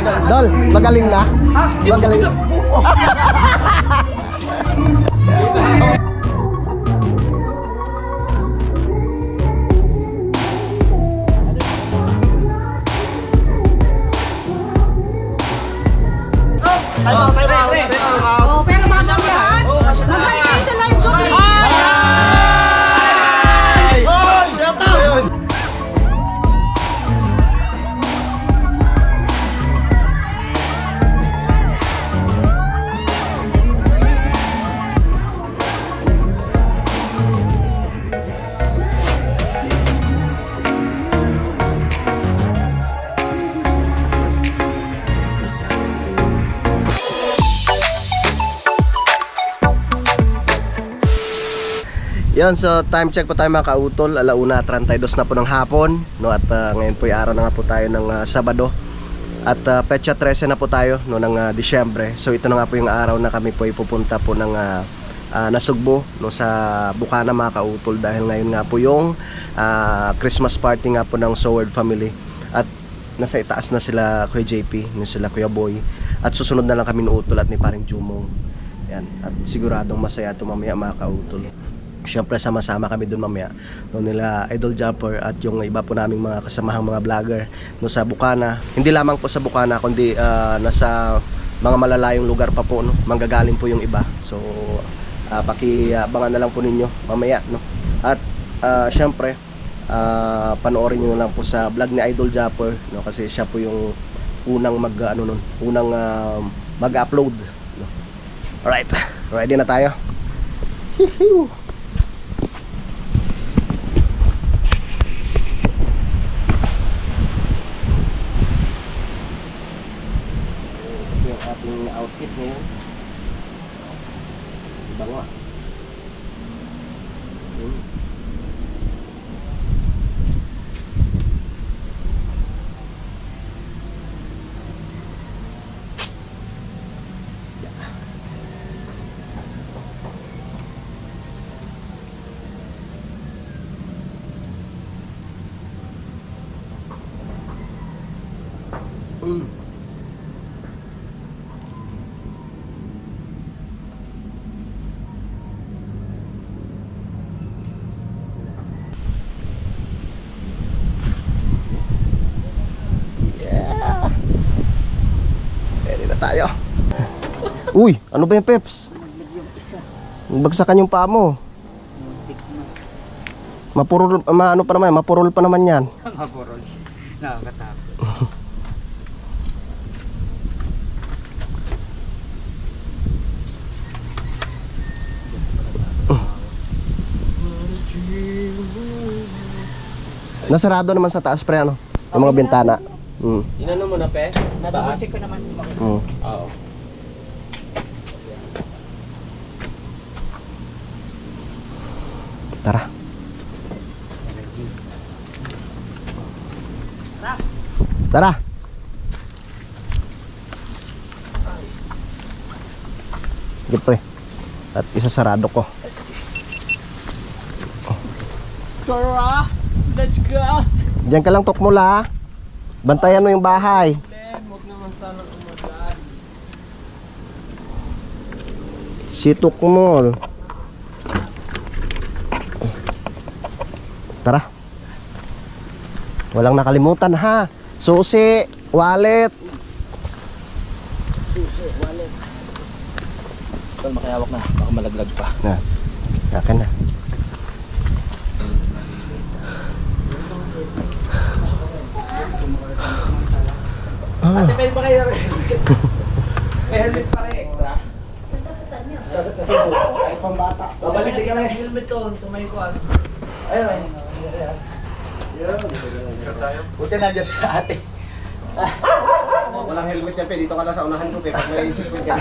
Dol, magaling na? Magaling. Oh, pero masyaallah. Nagbalik kayo sa live ko. Yan, so time check po tayo mga kautol. 1:32 na po ng hapon, no? At ngayon po yung araw na nga po tayo ng Sabado. At petsa 13 na po tayo, no, ng Disyembre. So ito na nga po yung araw na kami po ipupunta po ng Nasugbo, no, sa Bukana mga kautol. Dahil ngayon nga po yung Christmas party nga po ng Soward family. At nasa itaas na sila Kuya JP, no, sila Kuya Boy. At susunod na lang kami ni Utol at ni Paring Jumong. Yan, at siguradong masaya ito mamaya mga kautol. Siyempre sama-sama kami doon mamaya, no, nila Idol Jumper at yung iba po naming mga kasamahang mga vlogger, no, sa Bukana. Hindi lamang po sa Bukana kundi nasa mga malalayong lugar pa po, no, manggagaling po yung iba. So pakiabangan na lang po ninyo mamaya, no. At siyempre panoorin niyo na lang po sa vlog ni Idol Jumper, no, kasi siya po yung unang mag-upload, no. Alright, ready na tayo. Hihiw. Ating outfit ngayon. Bango. Tayo. Uy, ano ba yung Peps? Bagsakan yung paa mo. Mapurol, ano pa naman, mapurol pa naman yan. Mapurol. Nakakatakot. Nasarado naman sa taas pre, ano? Yung mga bintana. Inano mo na, pe? Nadabasik ko naman. Oo. Tara. Tara. Sige pre. At isasarado ko. Tara! Let's go! Diyan ka lang, Tukmula. Bantayan mo yung bahay. Huwag naman sana umagaan. Si Tukmol. Tara. Walang nakalimutan ha. Susi, wallet. Susi, wallet. Ito, makayawak na. Baka malaglag pa. Na. Akin na. Ate, pwede ba kayo may helmet pa rin extra? Sa ay pambata. Babalik din kami. Helmet ko, sumay ko. Ayun. Buti nandiyan si ate. Walang helmet yan, pe. Dito ka lang sa unahan ko, pe. Pag may checkpoint ka.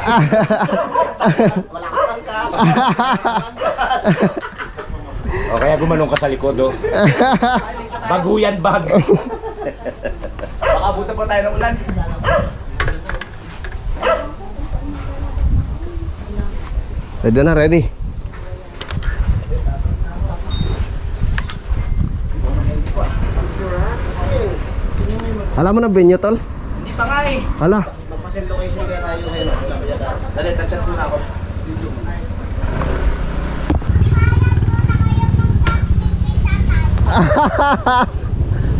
Wala kang pangkas. O kaya gumanong ka sa likod, oh. Baguyan bag. Baka abutan pa tayo ng ulan. Ready na, ready. Alam mo na venue, tol? Hindi pa nga eh. eh. Hala. Magpa-send location kaya tayo ngayon. Dali, tachat muna ako.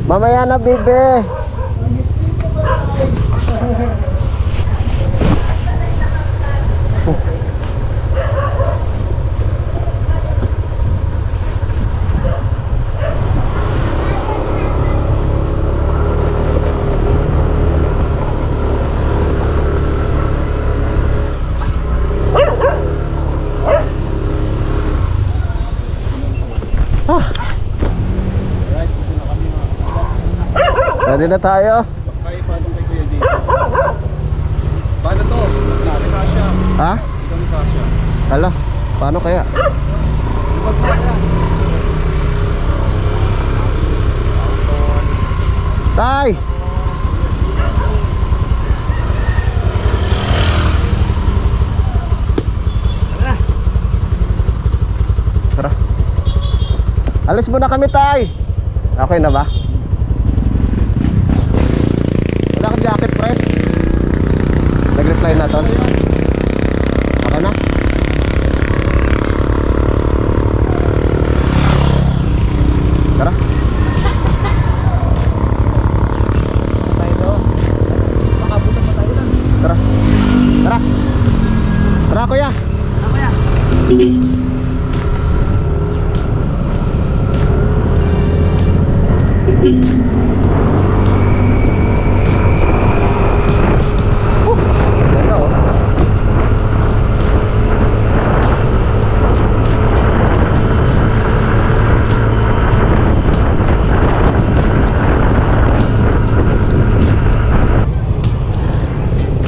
Mamaya na, bibe. Ready na tayo? Kaya paano kay Kuya dito? Paano to? Kami kasya. Ha? Kami kasya. Hala, paano kaya? Tay! Tara. Alis muna kami, Tay. Okay na ba? Wala kang jacket, pre. Nag-reply na, Ton. Okay na? Tara. Tara. Tara. Tara, kuya. Ganda, oh.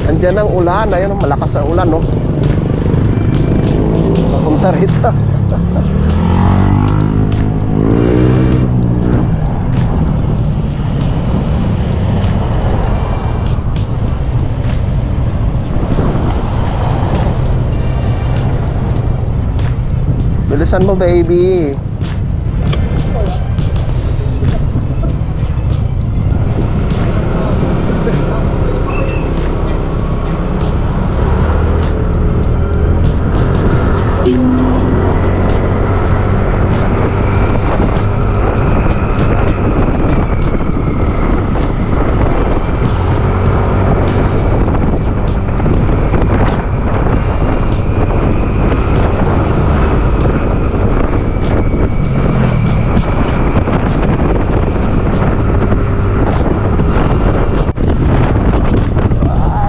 Andiyan ang ulan, ayun, malakas ang ulan, no? Papunta rito. Bilisan mo, baby.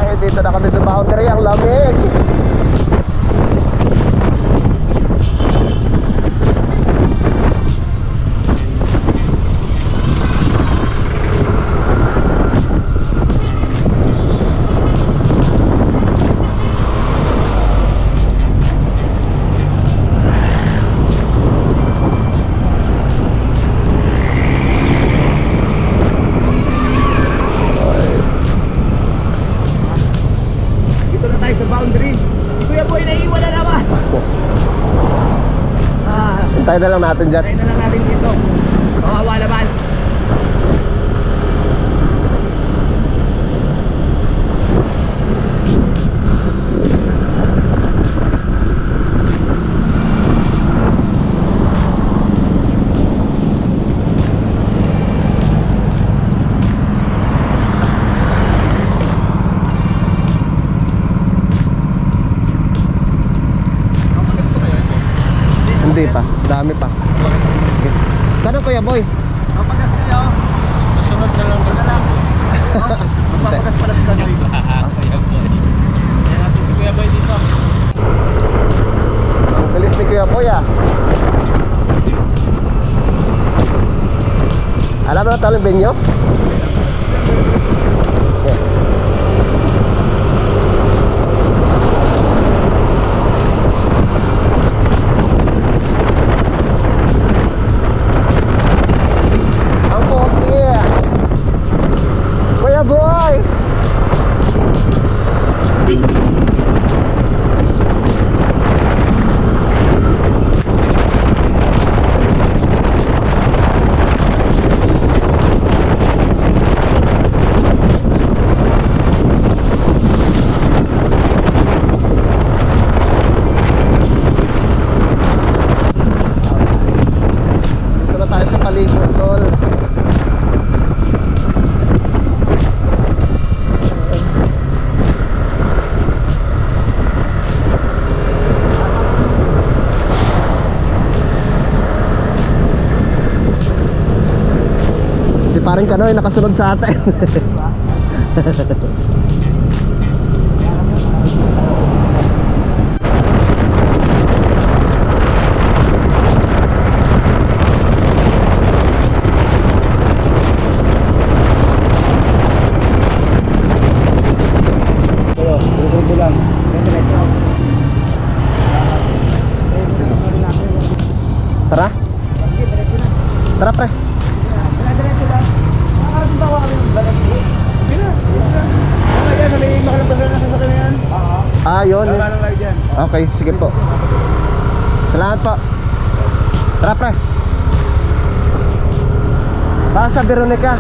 Ay, dito na kami sa boundary, ang lamig. Dito na tayo sa boundary. Kuya Boy, naiiwan na naman. Hintayin na lang natin dyan. Tayo na lang natin dito. Kawawa naman. Hindi pa, dami pa. Okay. Tanong, Kuya Boy. Mapagas kayo. Susunod na lang gas na. Magpapagas pala si Kanoy. Ang bilis ni Kuya Boy, ah. Alam mo na talo yung venue? Okay. Ang pogi, ah. Kuya Boy! Yung kanoy nakasunod sa atin. Tara. Tara pre. Ah, yun. Okay, sige po. Salamat po. Tara pre. Baka sa Veronica.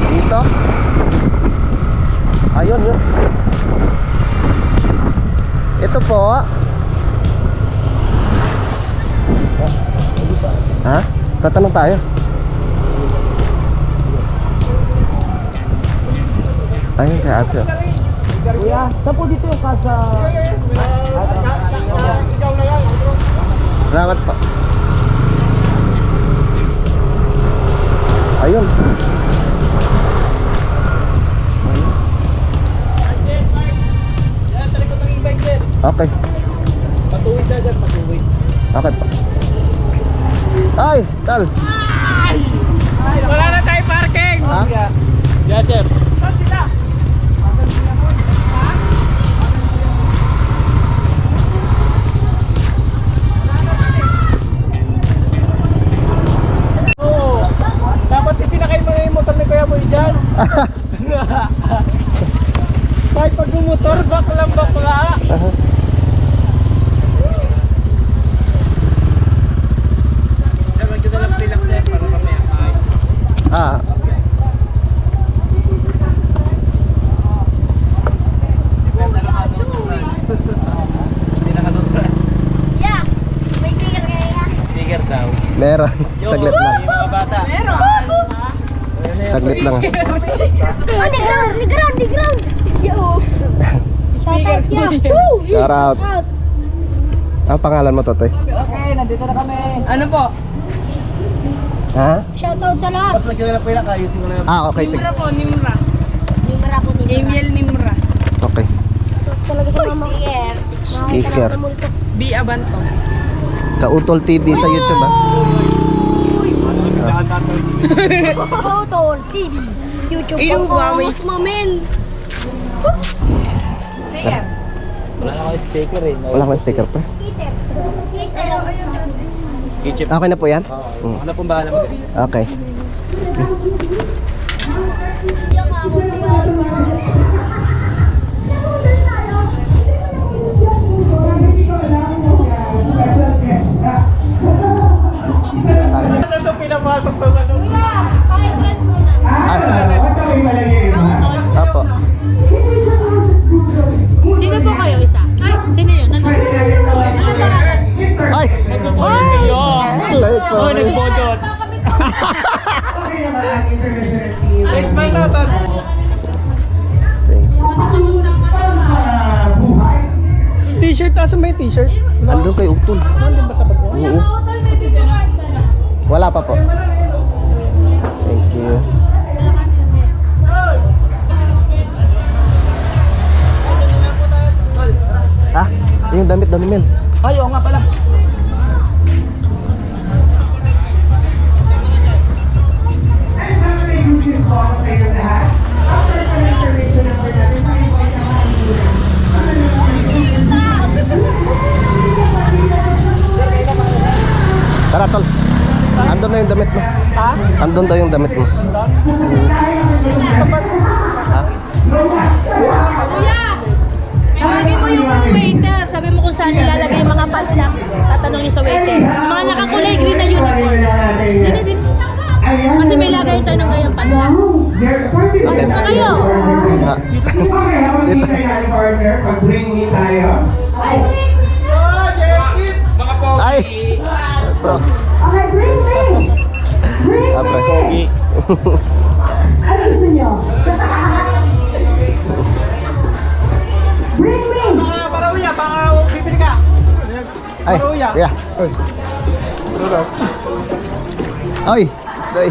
Dito. Ayun, yun. Ito po. Ha? Tatanong tayo. Ayun kay ate. Kuya, saan po dito yung casa? Salamat po. Ayun. Okay. Patuwid na dyan, patuwid. Okay po. Ay, tal. Wala na tayo parking! Ha? Yes, sir. Saan sila? Oo. Dapat isinakay mo na yung motor ni Kuya Boy dyan. Kahit pag gumotor, bakla. Ah. Yeah, may tiger kaya. Sticker daw. Meron. Saglit lang. Yung mga bata. Saglit lang. Oh, di ground. Yo. Speaker po din. Shout out. Ang pangalan mo, Totoy? Okay, nandito na kami. Ano po? Ha? Shoutout sa lahat. Mas magkilala po yung ayusin ko na. Ah, okay, sige. Nimra po, Nimra. Emil Nimra. Okay. Talaga sa mama. Sticker. B. Abanto. Kautol TV sa YouTube, ah. Photo, TV, YouTube. Inuwa, may mamen. Wala na kayo sticker eh. Wala kang sticker pa. Kitchen. Okay na po yan? Ano pong bahala mo? Okay. Ano ito pinapasok sa ano? Apo. Sino po kayo isa? Ay, sino yun? Ano pangalan? Ay! Kayo! Sorry. Nagpodot! Nice man natin! Thank you. T-shirt, nasa may t-shirt? Andun kay Utol. Nandun ba sa bag mo? Oo. Wala pa po. Thank you. Ha? Yung damit daw ni Mel. Ay, oo nga pala. Tara, tol. Andun na yung damit mo. Ha? Andun daw yung damit mo. Ha? Kuya! Tawagin mo yung waiter. Sabi mo kung saan nilalagay yung mga padlock. Tatanong niyo sa waiter. Yung mga nakakulay green na uniform. Hindi din. Kasi may lagay tayo ng gayang padlock. Pasok na kayo. Ha? Okay, habang hindi tayo natin partner, mag-bring me tayo. Ay! Bro. Okay, bring me. Bring Ah, pre. me. Ano gusto nyo? Bring me. Parawiya, baka bibili ka. Ay, Paruya. yeah. Oy! Doy!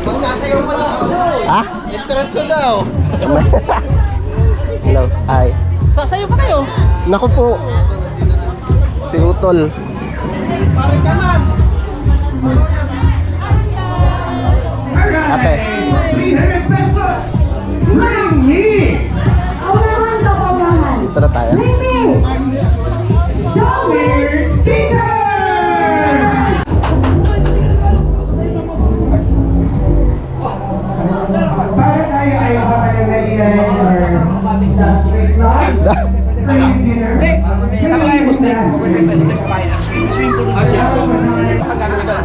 Magsasayaw pa daw ako. Ha? Interest ko daw. Hello, hi. Sasayo pa kayo. Naku po. Si Utol. Ate. 300 pesos! Ringi! Ako naman, kapabahan. Dito na tayo. Bring me. Shower sticker! Bakit tayo ba kayo naiyan or sa straight line?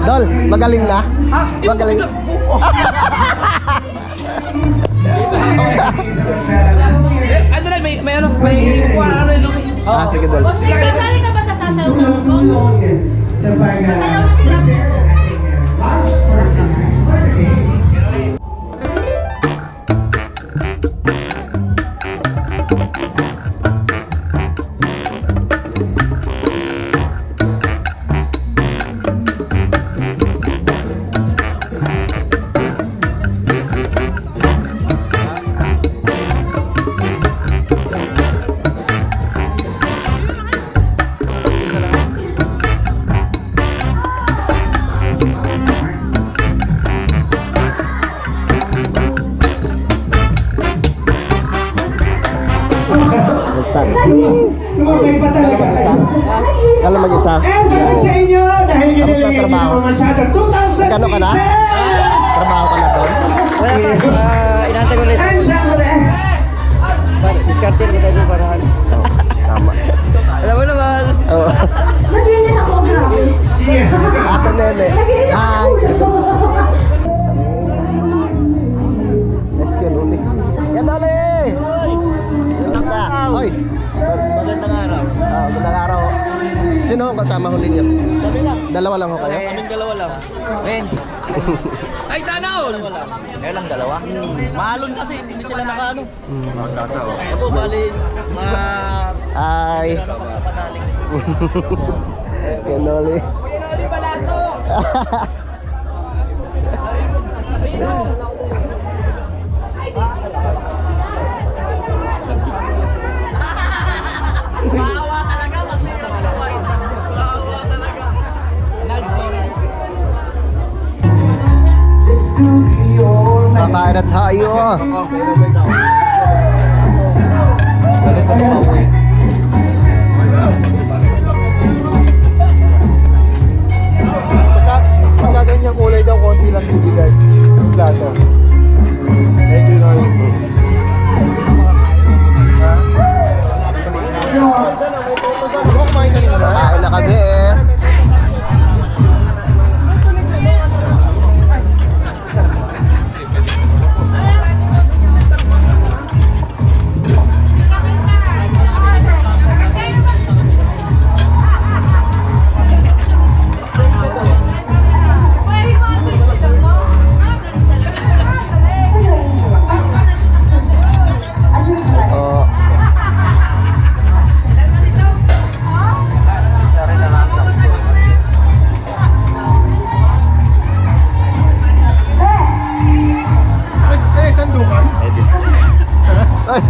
Dol, magaling na? Magaling. Ano na, may kuha ano yun. Ah, sige Dol. Sasali ka ba sa sasayaw sa gusto? Sa pag- Sayaw na sila. March 49. Basta. Sumabay pa talaga kayo. Kala mag-isa? And para sa inyo, dahil Kamusta ginilagay niyo trabaho? naman masyado, 2,000 Magkano ka na? pieces! Trabaho ka na doon? Inantay ko ulit. And syempre, Diskarte ko tayo para. Tama. Alam mo naman. Oo. Naginit ako, grabe. yes. Ate Nene. Naginit Hi. ako. Let's go, Luli. Yan, Luli! Kamusta? Hoy! Magandang araw. Magandang araw. Sino ang kasama huli niyo? Dalawa lang ho kayo? Kaming dalawa lang. Men. Ay, sana all. Kaya lang dalawa. Mahalon kasi, hindi sila nakaano. Magkasa oh. Ito, bali, Hi! Yan, Luli. Kakain na tayo. Pagka ganyang kulay daw, konti lang bibigay. Plato. Thank you, Lord. Ano ba kumain kanina na? Kakain na kami eh. Oh. Eh, sandukan? Ay,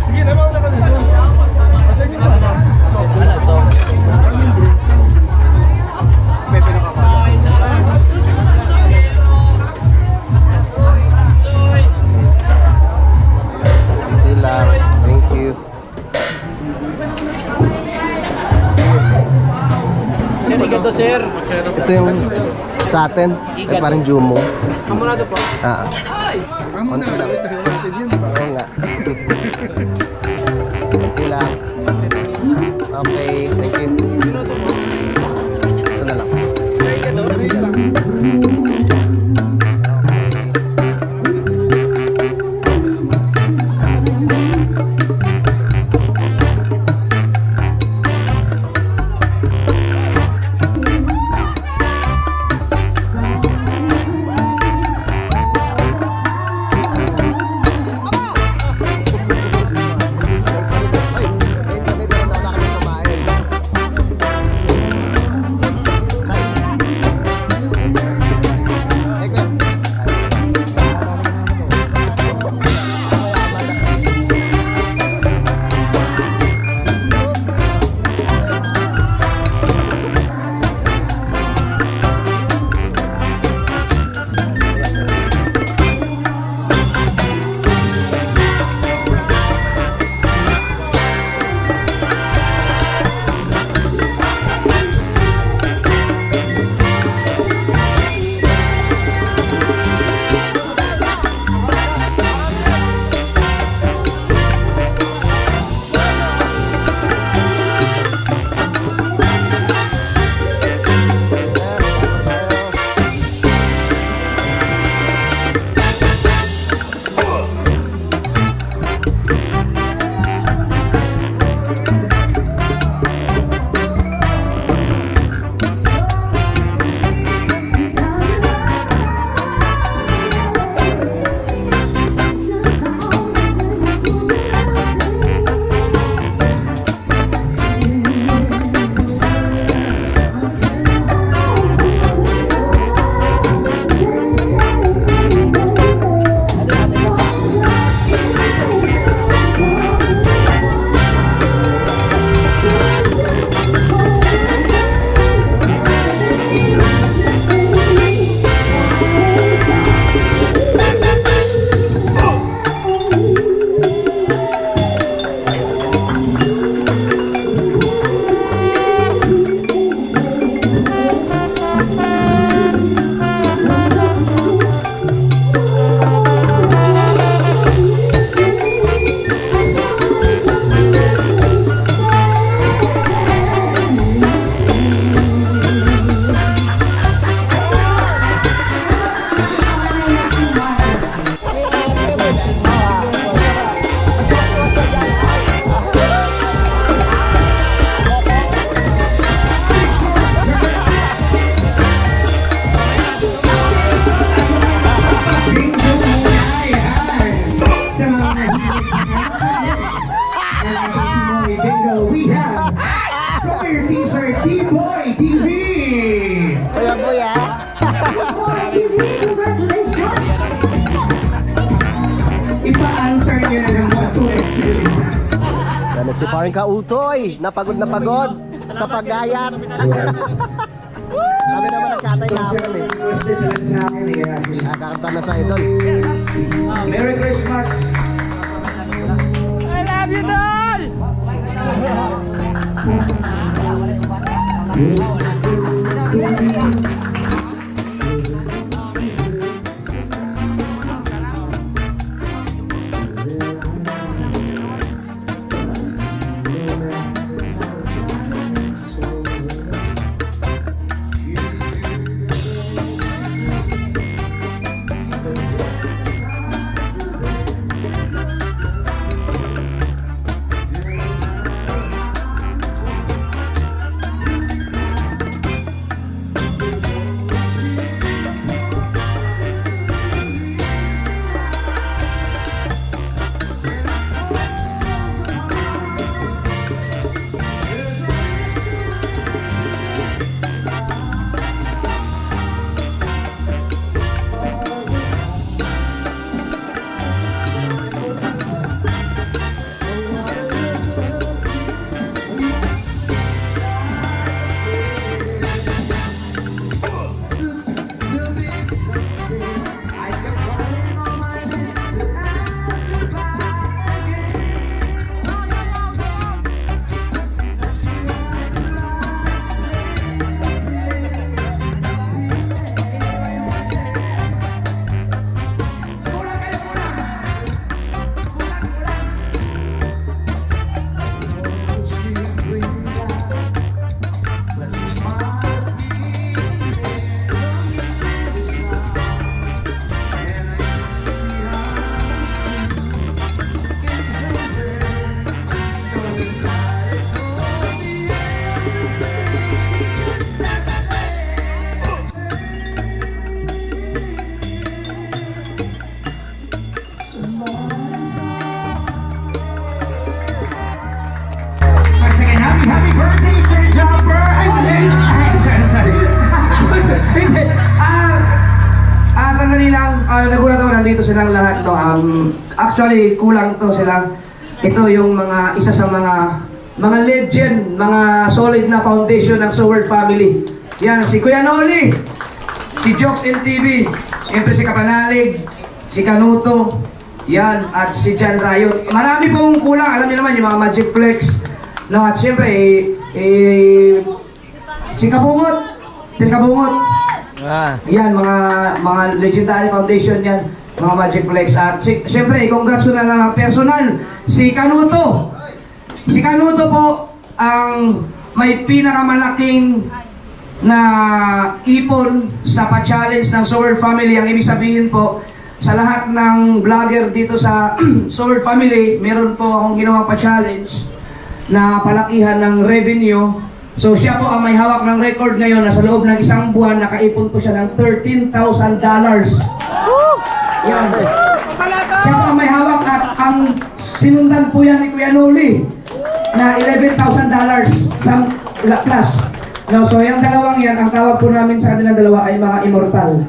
Sige, nabaw na ka dito. Asan yung ba? May pinakapala. hindi lang. Thank you. sir, ikaw sir. Ito yung sa atin. Ay, parang Jumo. Kamunado po. Ah, Amo na, konti lang. wait, natin yun, di ba? Oo nga. Konti lang. Okay, thank you. Ito na lang. Dali lang. Si Paring Kautoy, napagod na pagod sa paggayat. Kami naman nagkatay hapon eh. Requested talaga sa akin eh. Kaya sila. Nakakanta na sa idol. Merry Christmas! Once again, happy birthday, Sir Jumper! Sorry. Hindi. Sandali lang. Nagulat ako, nandito silang lahat. No? Actually, kulang to sila. Ito yung isa sa mga legend, mga solid na foundation ng Soward family. Yan, si Kuya Noli, si Jokes MTV, siyempre si Kapanalig, si Kanuto, yan, at si John Riot. Marami pong kulang. Alam niyo naman, yung mga Magic Flex. No, at siyempre, si Kabungot. Yan, mga legendary foundation yan, mga Magic Flex. At siyempre, congrats ko na lang personal, si Kanuto. Si Kanuto po ang may pinakamalaking na ipon sa pa-challenge ng Soward family. Ang ibig sabihin po, sa lahat ng vlogger dito sa Soward family, meron po akong ginawang pa-challenge na palakihan ng revenue. So siya po ang may hawak ng record ngayon na sa loob ng isang buwan nakaipon po siya ng $13,000. Yan. Siya po ang may hawak at ang sinundan po yan ni Kuya Noli na $11,000 isang plus. No, so yung dalawang yan, ang tawag po namin sa kanilang dalawa ay mga immortal.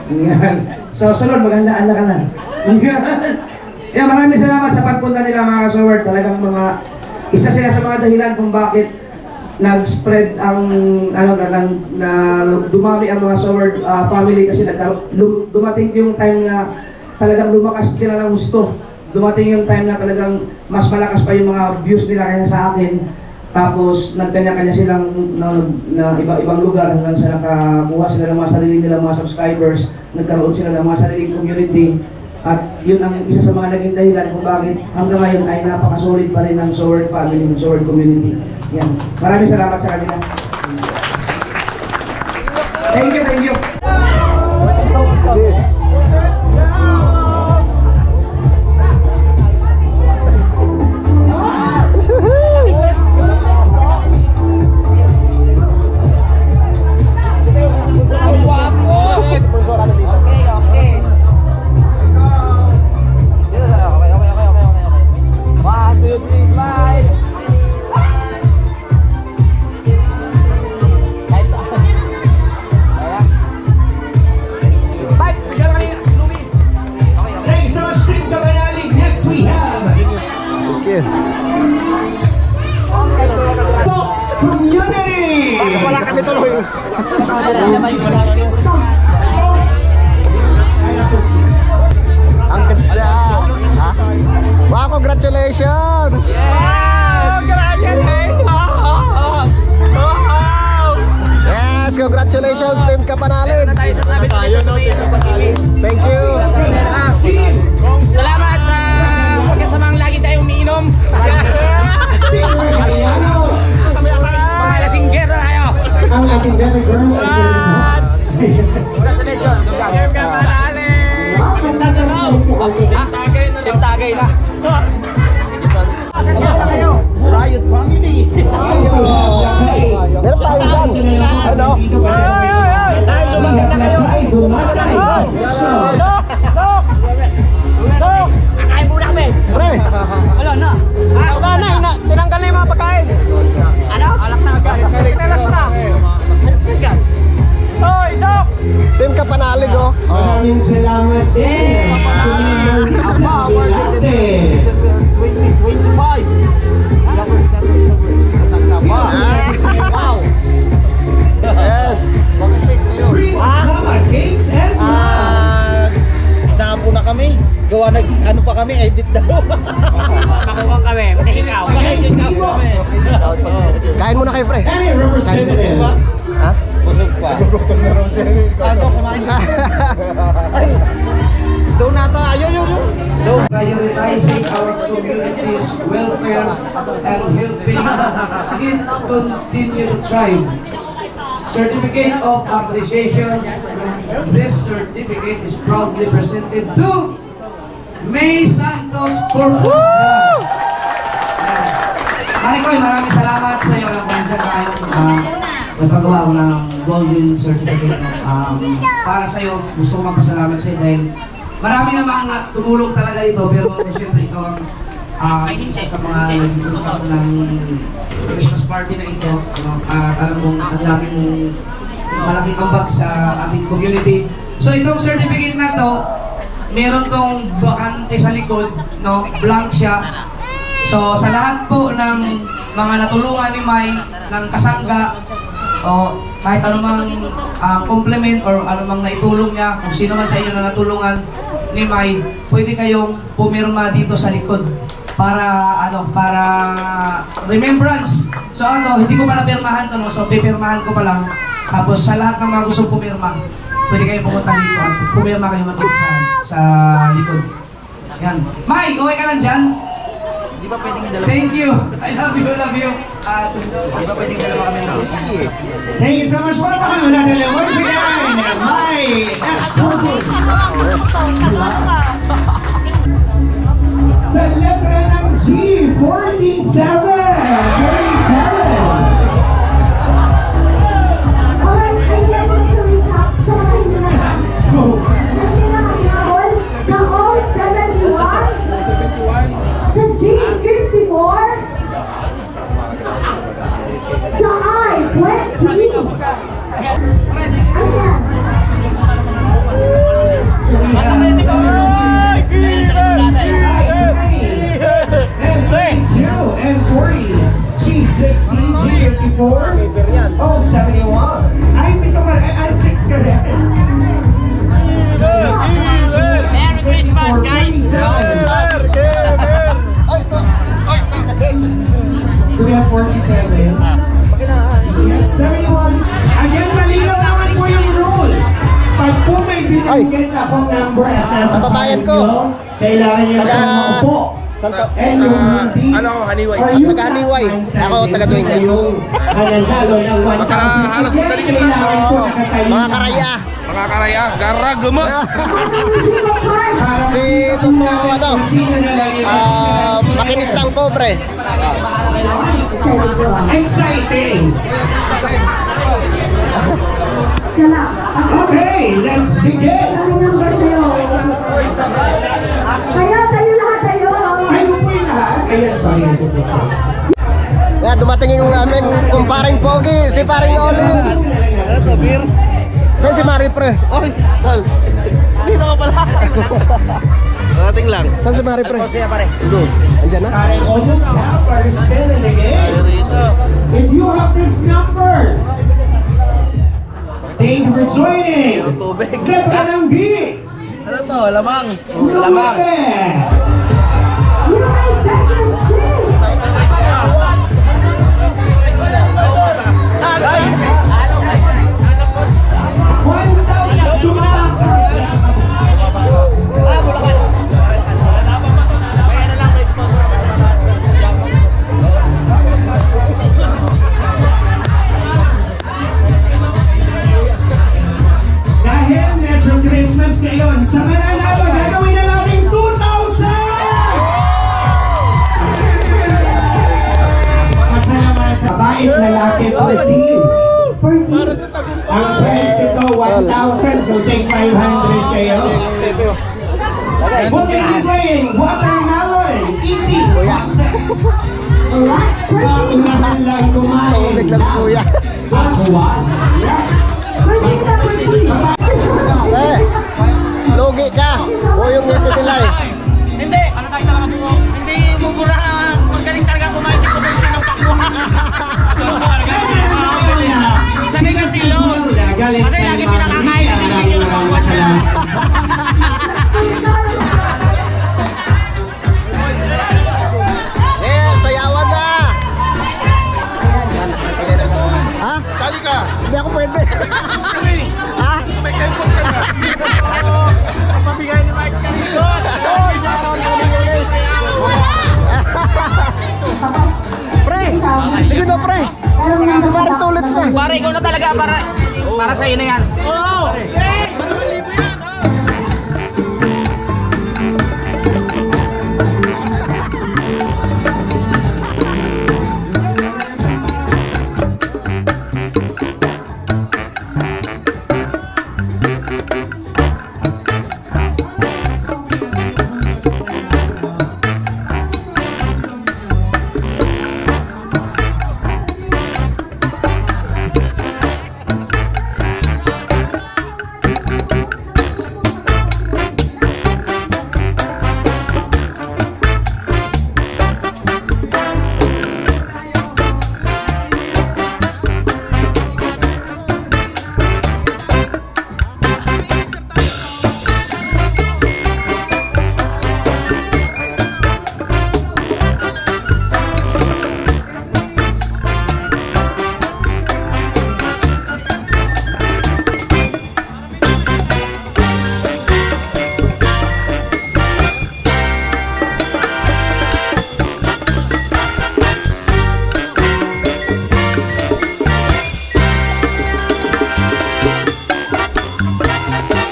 Yan. So sunod, magandaan na ka na. Yan, maraming salamat sa pagpunta nila mga ka-Soward. Talagang isa sila sa mga dahilan kung bakit nag-spread ang na dumami ang mga Soward family kasi dumating yung time na talagang lumakas sila ng gusto. Dumating yung time na talagang mas malakas pa yung mga views nila kaysa sa akin. Tapos nagkanya-kanya silang na iba-ibang lugar hanggang sa nakakuha sila ng mga sarili nilang mga subscribers, nagkaroon sila ng mga sariling community. At yun ang isa sa mga naging dahilan kung bakit hanggang ngayon ay napaka-solid pa rin ng Soward family, ng Soward community. Yan. Maraming salamat sa kanila. Thank you. Ang ganda. Ha? Wow, congratulations! Yes, congratulations Team Kapanalin. Tayo sasabi Thank you. Salamat sa pagkasamang lagi tayong umiinom. Mga lasingger na tayo. Ang ating better girl ay Team Tagay na. Riot Family. Meron tayo dyan. Ano? Ay, lumagat na kayo. Ay, lumagat na kayo. Kakain muna kami. Pre, Wala na. Tinanggal na yung mga pagkain. Ano? Alak na agad. Tinelas na. Hoy, Doc! Team Kapanalig oh. Maraming salamat din. Marisa Vilate. 25. Wow. Yes. Prince Mama Cakes and Vlogs. Napo na kami. Gawa na, ano pa kami, edit daw. Makuha kami. Mahihingaw. Kain muna kayo pre. Any representative. Ha? Busog pa. Ano, kumain ka? Ay, doon na tayo yun. Prioritizing our community's welfare and helping it continue to thrive. Certificate of Appreciation. This certificate is proudly presented to May Santos Corpus. Marikoy, maraming salamat sa iyo. Alam ko yan dyan kayong nagpagawa ko ng golden certificate. Para sa iyo, gusto ko magpasalamat sa iyo dahil marami namang tumulong talaga dito, pero siyempre ikaw ang isa sa mga nagtutulong ng Christmas party na ito. Alam mong ang dami mong malaking ambag sa aming community. So itong certificate na to, meron tong bakante sa likod, no? Blank siya. So sa lahat po ng mga natulungan ni May ng kasangga, o kahit anumang compliment or anumang naitulong niya, kung sino man sa inyo na natulungan ni May, pwede kayong pumirma dito sa likod para para remembrance. So hindi ko pa napirmahan to, no? So pipirmahan ko pa lang. Tapos sa lahat ng mga gustong pumirma, pwede kayong pumunta dito at pumirma kayo dito sa likod. Yan. May, okay ka lang dyan? Thank you. I love you, love you. Di ba pwedeng dalawa kami na? Thank you so much. Palapakanan natin once again. May S. Corpus. Sa letra ng G, 47. 47. Alright, I guess we should recap. So, hindi na lang. Hindi na kasabol. Sa O, 71. Sa G, 54. Sa I, 20. Ayan. So we have and 32 and 40. G60, G54. Oh, 71. Ay, ito ka. Ay, 6 ka rin. Merry Christmas, guys! Do we have 47? Yes, 71. Again, malinaw naman po yung rule. Pag po may binigyan akong number at nasa Kababayan ko. inyo, kailangan nyo na maupo. And yung hindi, or yung Taga-Haniway. last man Ako, standing, taga-Dueñas. sila yung mananalo ng 1,000. Again, kailangan po nakatayo Mga na. karaya. Makakaraya, garagama. Si Tuto ano? Sino na lang yung Makinistang Pobre. exciting. Salamat. Okay, let's begin. Ang number sa'yo. Tayo lahat tayo. Ay, po yung lahat. Ayan, sorry. Yan, dumating yung aming kumparing Pogi, si paring Olin. Saan si Mari Pre? Okay, saan? Dito ka pala. Dating lang. Saan si Mari Pre? Doon. Andyan na? I almost have our still in the game. If you have this number, Thank you for joining. Tubig. Letra ng B. Ano to? Lamang. Lamang. You guys better sing. Dahil medyo Christmas ngayon, sa mananalo, gagawin na natin 2,000! Pasalamat, kabait lalaki per team. Ang price nito, 1,000, so take 500 kayo. We're gonna be playing Watermelon Eating Contest. Alright, Paunahan lang kumain. Tubig lang, kuya. Aqua. Birthday sa birthday. Lugi ka. O yung ngipin nila eh. Hindi! Ano tayo talaga buo? Hindi mumura na magaling talaga kumain si Kubusin ng pakwa. Sanay ka silo. Galit Kasi lagi pinakakain ng hindi ng pakwa sila. Sayawan na. Ha? Kali ka! Hindi ako pwede. Ha? May kempot ka na! Pabigay ni Mike Caligo. Pre! Sige na, pre. Pero nang Si Mark Tulits na. Pare, ikaw na talaga para sa'yo na yan. Oo!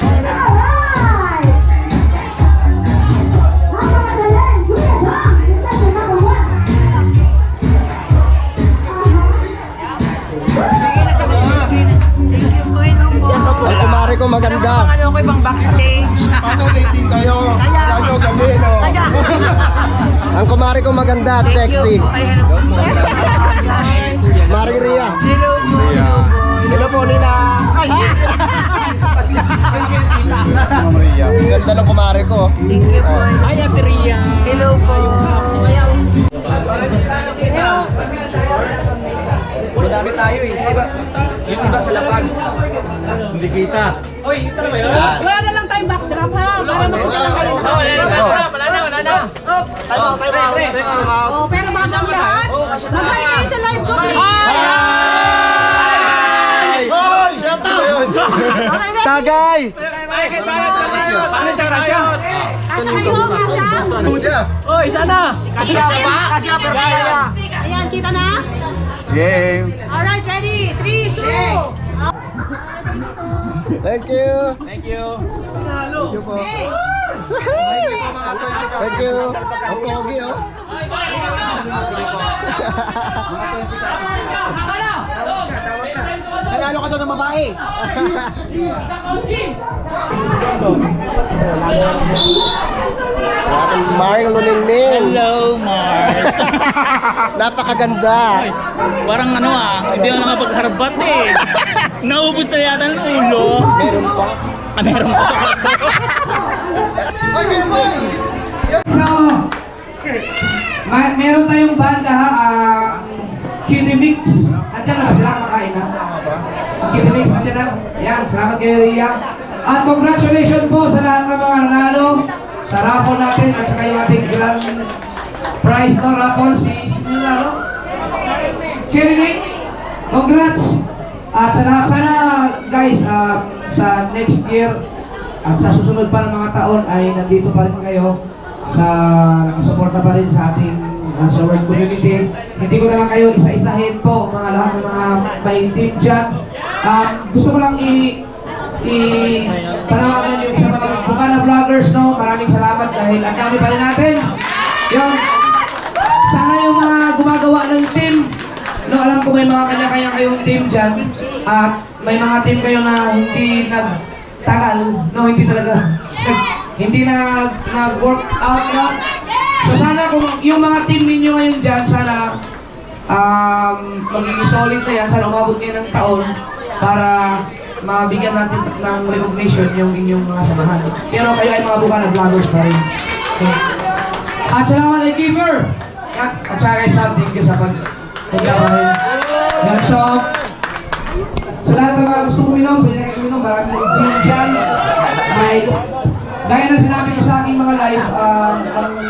Alright! Napakagaling! Kuya Dong! Ito si number one. Ang kumari ko maganda. Ano ko ibang backstage? Paano dating kayo? Kayo gabi, no? Ang kumari ko maganda at sexy. Maring Ria. Hello po, Nina. Ay! Ma'am Maria. Ganda ng kumari ko. Ay, Ate Ria. Hello po. Madami tayo eh. Sa iba, yung iba sa lapag. Hindi kita. Oy, ito na ba yun? Wala na lang tayong backdrop ha. Para makikita kayo. Wala na. Time out. Oh, pero mga siyang lahat. Magbalik kayo sa live ko. Hoy! Yata! Tagay! Paano ito kasya? Kasya kayo, kasya. Oy, sana! Kasya ba? Kasya per kaya. Ayan, kita na? Game! Alright, ready? 3, 2. Thank you. Thank you. Hey! Thank you. Ang pogi, oh. Nanalo ka doon ng babae. Ating Maring Luningning. Hello, Mark. Napakaganda. Parang ano hindi ako nakapagharbat eh. Naubos na yata ng ulo. Meron pa. Meron pa. So, meron tayong banda ha, Kitty Mix. Nandiyan na ba sila? Makain na? Ang Kitty Mix, nandiyan na? Yan, salamat kay Ria. At congratulations po sa lahat ng mga nanalo sa raffle natin at saka yung ating grand prize no raffle si nanalo? Cherry Nick. Congrats! At sa lahat sana guys, sa next year at sa susunod pa ng mga taon ay nandito pa rin kayo sa nakasuporta pa rin sa ating sa world community. Hindi ko na lang kayo isa-isahin po mga lahat ng mga may team dyan. Gusto ko lang panawagan yung sa mga Bukana vloggers, no? Maraming salamat dahil ang dami pa rin natin. Yun. Sana yung mga gumagawa ng team, no, alam ko may mga kanya-kanya kayong team dyan at may mga team kayo na hindi nagtagal, no, hindi talaga hindi nag-work out na. So sana kung yung mga team ninyo ngayon dyan, sana magiging solid na yan, sana umabot kayo ng taon para mabigyan natin ng recognition yung inyong mga samahan. Pero kayo ay mga Bukana vloggers pa rin. Okay. At salamat kay Kiefer at saka kay Sam, thank you sa pagkakawa rin. Yan, so sa lahat ng mga gusto uminom, pwede kayo uminom, maraming gin dyan. May gaya na sinabi ko sa aking mga live, ang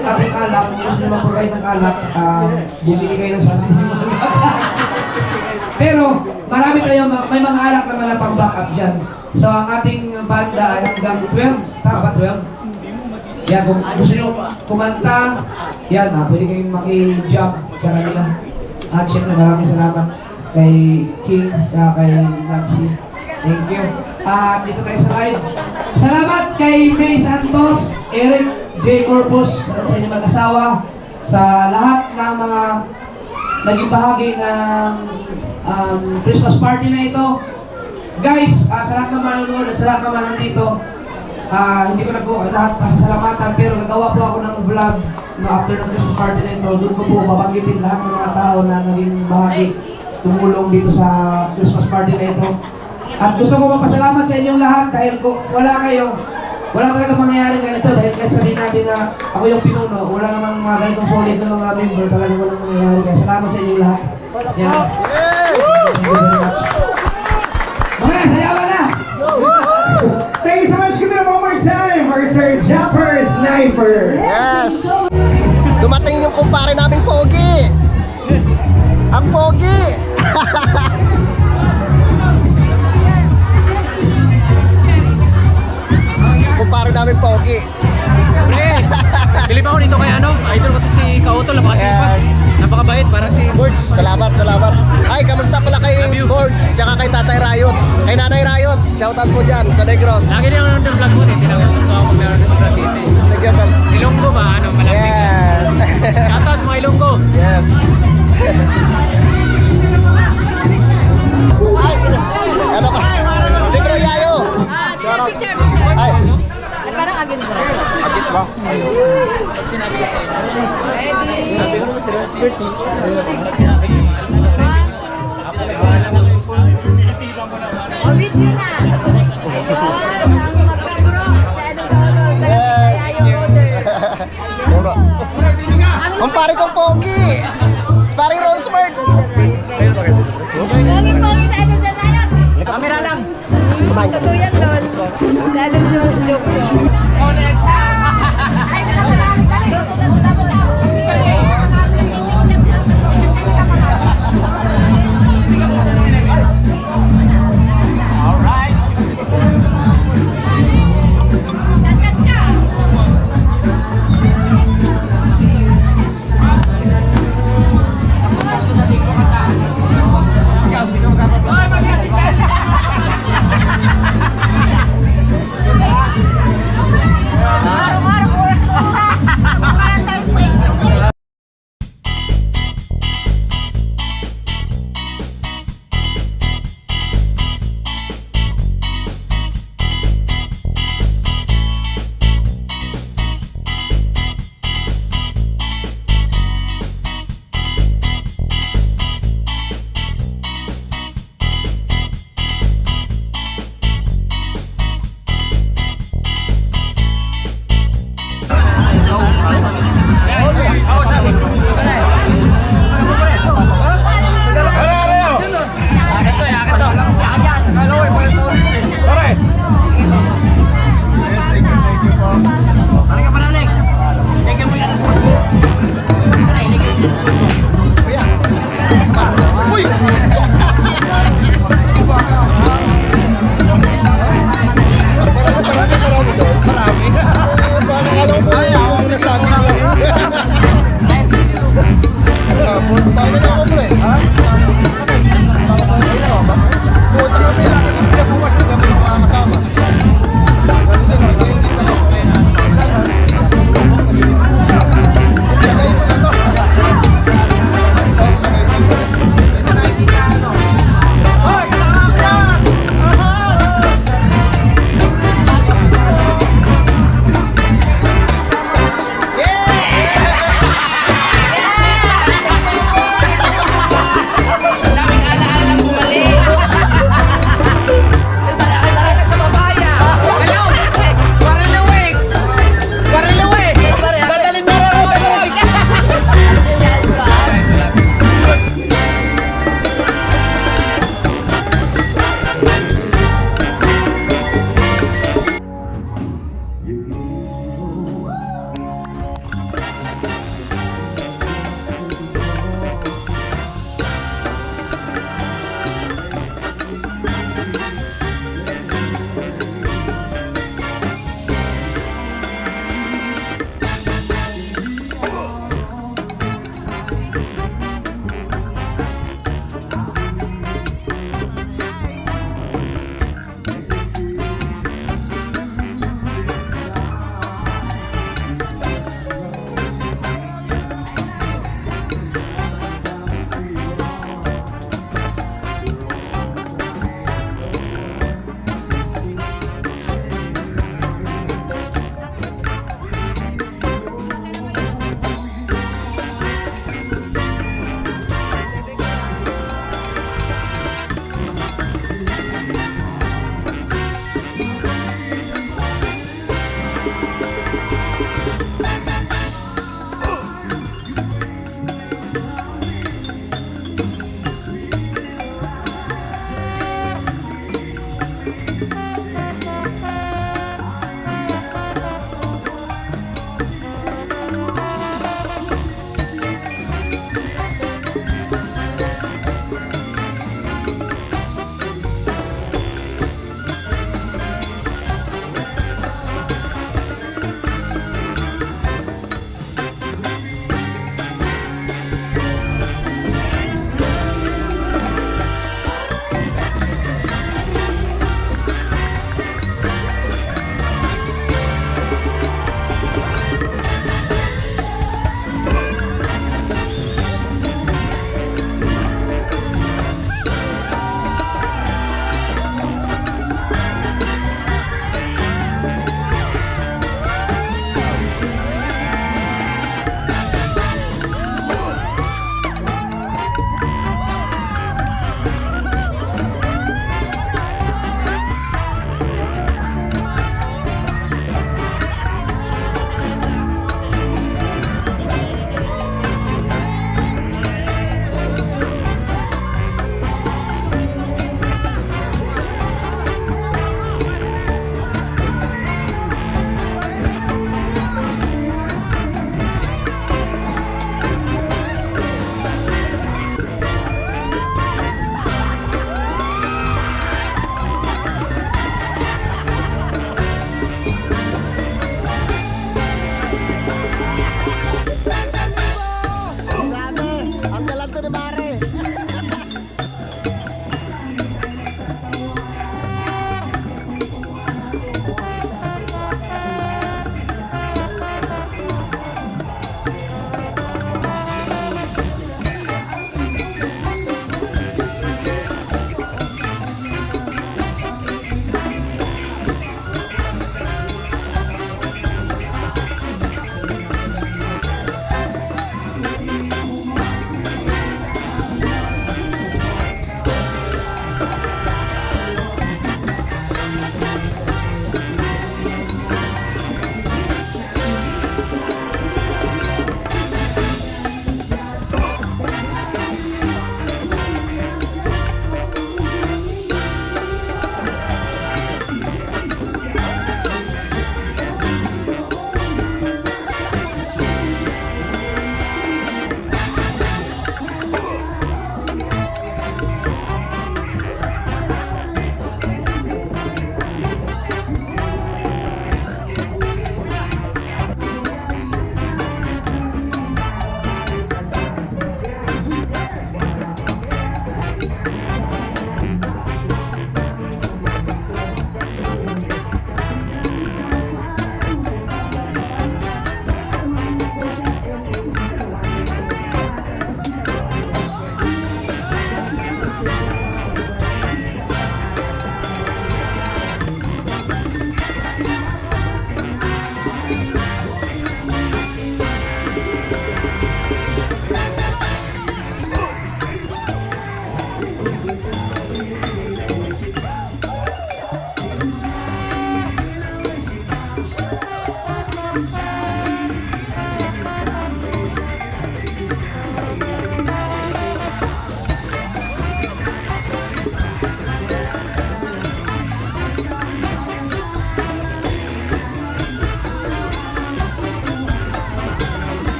ating alak, kung gusto nyo mag-provide ng alak, bumili kayo ng sabi. Pero marami tayo, may mga alak naman na pang backup dyan. So ang ating banda ay hanggang 12, tama ba 12? Yan, kung gusto nyo kumanta, yan, pwede kayong maki-jump sa kanila. At syempre maraming salamat kay King, kay Nancy. Thank you. At dito tayo sa live. Salamat kay May Santos, Eric J. Corpus, sa inyong mag-asawa, sa lahat ng mga naging bahagi ng Christmas party na ito. Guys, sa lahat ng manonood at sa lahat naman nandito, hindi ko na po lahat pasasalamatan, pero nagawa po ako ng vlog na after ng Christmas party na ito. Doon ko po babanggitin lahat ng mga tao na naging bahagi, tumulong dito sa Christmas party na ito. At gusto ko magpasalamat sa inyong lahat dahil kung wala kayo, wala talaga mangyayari ganito dahil kahit sabihin natin na ako yung pinuno, wala namang mga ganitong solid na mga member, talaga walang mangyayari. Kaya salamat sa inyong lahat. Yan. Thank you very much. Mga, sayawan na! Thank you so much. Give it one more time for Sir Jumper Sniper. Yes! Dumating yung kumpare naming Pogi! Ang Pogi! Kumpare namin Pogi. Pre, bilib ako dito kay ano, idol ko to si Kautol, napakasipag. Napakabait, parang si Bords, salamat. Ay, kamusta pala kay Bords, tsaka kay Tatay Rayot, kay Nanay Rayot, shoutout po dyan sa Negros. lagi din ako nandun vlog mo, tinawag ko ako mag-naroon ng vlog dito. Thank you. Ilonggo ba? Ano, malapit. Yes. Shoutouts mga Ilonggo. Yes. Ay, ano ka? Si Bro Yayo. Ay. Parang agad na. Agit ba? Video na. Ang pare kong Pogi. Pare Rosberg. Camera lang. Tuyan doon. Lalo joke. Oh, next. Ay, dali.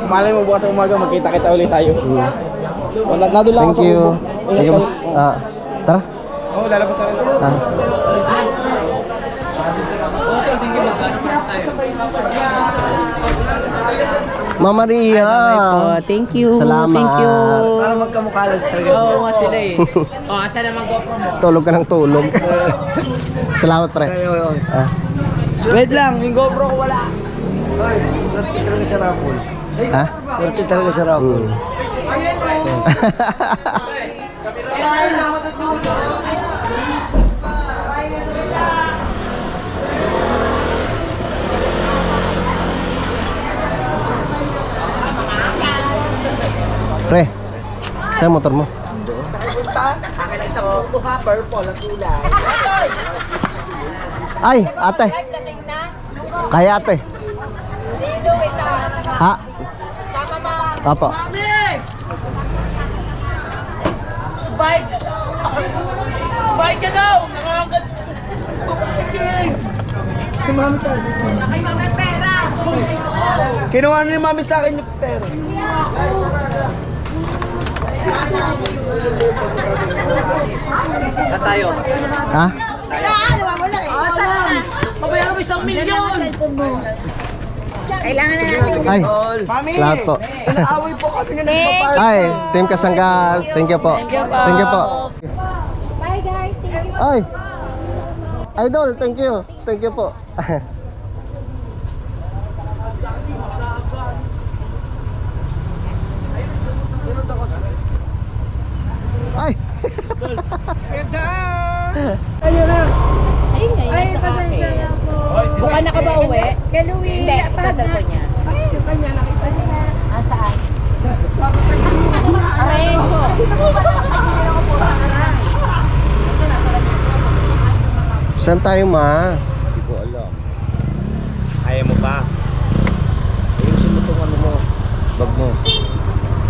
Malay mo bukas sa umaga, magkita-kita ulit tayo. Nandun lang ako Thank sa you. Ubo. Thank you, boss. Tara. Oo, lalabas na rin ako. Mama Ria. Thank you. Salamat. Thank you. Para magkamukha lang talaga. Oo nga sila eh. Oh, asan naman GoPro mo? Tulog ka ng tulog. Salamat, pre. Ah. Wait lang, yung GoPro ko wala. Ay, swerte talaga sa Rapol. Ha? Swerte talaga sa Rapol. Pre, saan motor mo? Ay, ate. Kaya ate. Ha? Apo. Bye ka daw! Kinuha ni Mami sa akin yung pera. Na tayo. Ha? Pabayaran mo 1 milyon! Kailangan na natin. Ay, lahat po. Inaaway po kami na nagpapahal. Ay, Team Kasangga. Thank you po. Thank you po. Bye guys, thank you. Ay. Idol, thank you. Thank you po. Ay. Ay, pasensya na po. Buka na ka ba uwi? Kay Louie. Hindi, pasal ko niya. Yung kanya nakita niya. Ah, saan? Aray ko. Saan tayo, ma? Hindi ko alam. Kaya mo ba? Ayusin mo itong ano mo. Bag mo.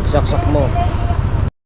Saksak mo.